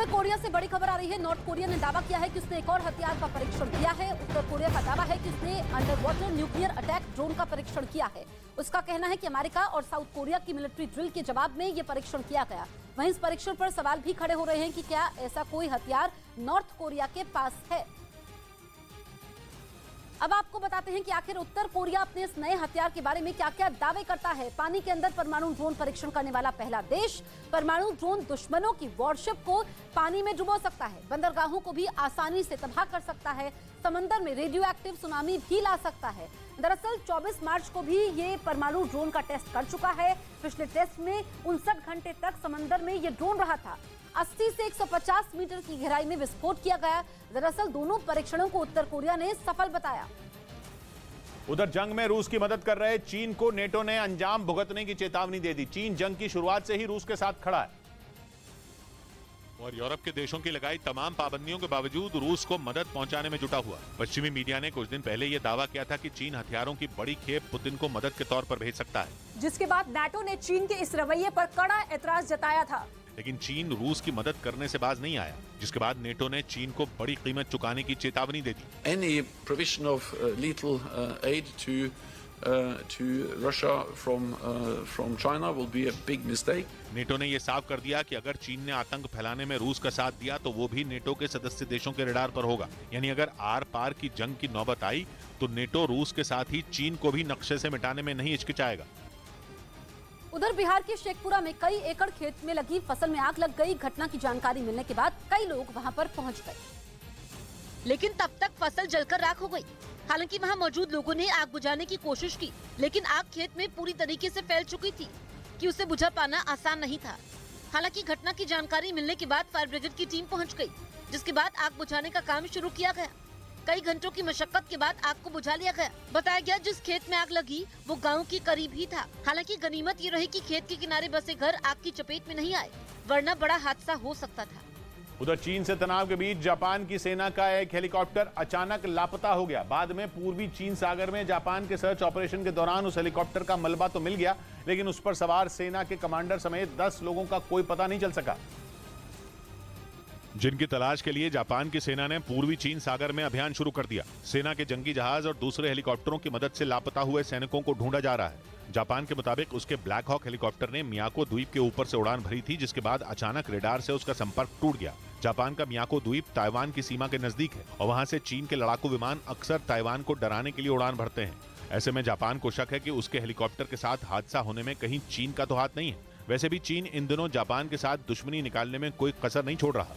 उत्तर Korea से बड़ी खबर आ रही है। नॉर्थ कोरिया ने दावा किया है कि उसने एक और हथियार का परीक्षण किया है। उत्तर कोरिया का दावा है कि उसने under water nuclear attack drone का परीक्षण किया है। उसका कहना है कि अमेरिका और साउथ कोरिया की मिलिट्री ड्रिल के जवाब में यह परीक्षण किया गया। वहीं इस परीक्षण पर सवाल भी खड़े हो रहे हैं कि क्या ऐसा कोई हथियार नॉर्थ कोरिया के पास है। अब आपको बताते हैं कि आखिर उत्तर कोरिया अपने इस नए हथियार के बारे में क्या क्या दावे करता है। पानी के अंदर परमाणु ड्रोन परीक्षण करने वाला पहला देश। परमाणु ड्रोन दुश्मनों की वॉरशिप को पानी में डुबो सकता है, बंदरगाहों को भी आसानी से तबाह कर सकता है, समंदर में रेडियो एक्टिव सुनामी भी ला सकता है। दरअसल 24 मार्च को भी ये परमाणु ड्रोन का टेस्ट कर चुका है। पिछले टेस्ट में 59 घंटे तक समंदर में ये ड्रोन रहा था। 80 से 150 मीटर की गहराई में विस्फोट किया गया। दरअसल दोनों परीक्षणों को उत्तर कोरिया ने सफल बताया। उधर जंग में रूस की मदद कर रहे चीन को नेटो ने अंजाम भुगतने की चेतावनी दे दी। चीन जंग की शुरुआत से ही रूस के साथ खड़ा है और यूरोप के देशों की लगाई तमाम पाबंदियों के बावजूद रूस को मदद पहुंचाने में जुटा हुआ। पश्चिमी मीडिया ने कुछ दिन पहले यह दावा किया था कि चीन हथियारों की बड़ी खेप पुतिन को मदद के तौर पर भेज सकता है, जिसके बाद नाटो ने चीन के इस रवैये पर कड़ा एतराज जताया था। लेकिन चीन रूस की मदद करने से बाज नहीं आया, जिसके बाद नेटो ने चीन को बड़ी कीमत चुकाने की चेतावनी दे दी। Any provision of lethal aid to Russia from China will be a big mistake. NATO ने यह साफ कर दिया कि अगर चीन ने आतंक फैलाने में रूस का साथ दिया तो वो भी नेटो के सदस्य देशों के रडार पर होगा। यानी अगर आर पार की जंग की नौबत आई तो नेटो रूस के साथ ही चीन को भी नक्शे से मिटाने में नहीं हिचकिचाएगा। उधर बिहार के शेखपुरा में कई एकड़ खेत में लगी फसल में आग लग गई। घटना की जानकारी मिलने के बाद कई लोग वहां पर पहुंच गए, लेकिन तब तक फसल जलकर राख हो गई। हालांकि वहां मौजूद लोगों ने आग बुझाने की कोशिश की, लेकिन आग खेत में पूरी तरीके से फैल चुकी थी कि उसे बुझा पाना आसान नहीं था। हालांकि घटना की जानकारी मिलने के बाद फायर ब्रिगेड की टीम पहुंच गई, जिसके बाद आग बुझाने का काम शुरू किया गया। कई घंटों की मशक्कत के बाद आग को बुझा लिया गया। बताया गया जिस खेत में आग लगी वो गांव के करीब ही था। हालांकि गनीमत ये रही कि खेत के किनारे बसे घर आग की चपेट में नहीं आए, वरना बड़ा हादसा हो सकता था। उधर चीन से तनाव के बीच जापान की सेना का एक हेलीकॉप्टर अचानक लापता हो गया। बाद में पूर्वी चीन सागर में जापान के सर्च ऑपरेशन के दौरान उस हेलीकॉप्टर का मलबा तो मिल गया, लेकिन उस पर सवार सेना के कमांडर समेत 10 लोगों का कोई पता नहीं चल सका, जिनकी तलाश के लिए जापान की सेना ने पूर्वी चीन सागर में अभियान शुरू कर दिया। सेना के जंगी जहाज और दूसरे हेलीकॉप्टरों की मदद से लापता हुए सैनिकों को ढूंढा जा रहा है। जापान के मुताबिक उसके ब्लैक हॉक हेलीकॉप्टर ने मियाको द्वीप के ऊपर से उड़ान भरी थी, जिसके बाद अचानक रेडार से उसका संपर्क टूट गया। जापान का मियाको द्वीप ताइवान की सीमा के नजदीक है और वहां से चीन के लड़ाकू विमान अक्सर ताइवान को डराने के लिए उड़ान भरते हैं। ऐसे में जापान को शक है कि उसके हेलीकॉप्टर के साथ हादसा होने में कहीं चीन का तो हाथ नहीं है। वैसे भी चीन इन दिनों जापान के साथ दुश्मनी निकालने में कोई कसर नहीं छोड़ रहा।